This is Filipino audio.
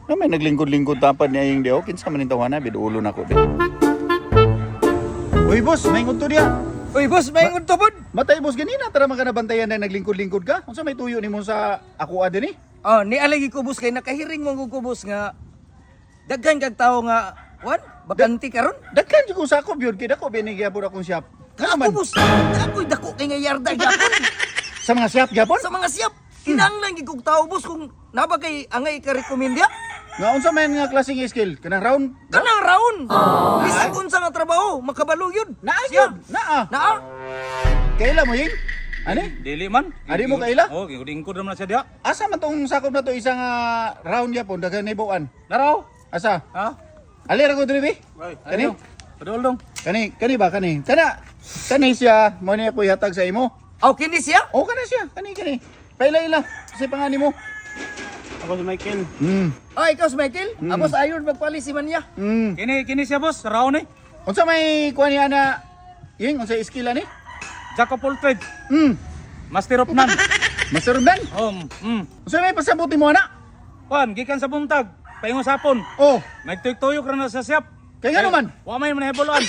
Na may naglingkod-lingkod tapad niya yung diyo. Kinsa man yung tawana, biduulo na ko. Uy, boss, may ngod to diya. Uy, boss, may ngod to pod. Matay, boss, ganina. Tara magkanabantayan na naglingkod-lingkod ka. Kung sa may tuyo ni mo sa ako din eh. Oh, ni alagi ko boss kay nakahiring mo ko boss nga daghan kag tawo nga wan bakanti karon. Daghan ko sa ako, yun. Kaya ako, binigyan po akong shop. Ako boss, ako'y dako kay nga yarda gyapon. Sa mga shop, Japon? Sa mga siyap, kinahanglan gyud kog tawo boss kung naba kay angay ka rekomendya. Nga, unsa man nga klaseng skill? Kanang round? Kanang raon. Bisag unsa nga trabaho, makabalo yun. Naayod! Naa! Naa. Kaila mo yun? Ani? Dili man. Adi mo kaila? Oh, gingkod naman siya diha. Asa man tong sakop na to isang round Japon, dagan na ibuan? Laraw. Asa? Ha? Ali ra ko diri. Kani? Padol dong. Kani ba kani? Kani siya mo ni ako ihatag sa imo. Aw kini siya? O kana siya, kani. Paila-ila kasi pangani mo. Ako si Michael. Ay, ikaw si Michael? Abos ayon magpalisi man niya. Kini siya boss, raw ni. Unsa may kuan niya na ying unsa skill ani? Jack of all trades. Master of none. Master Ben. Unsa may pasabuti mo ana? Kuan, gikan sa buntag. Paingon sa hapon. Oh, Nagtuyok-tuyok ra na sa siyap. kay nga naman. Wa may manahibuluan.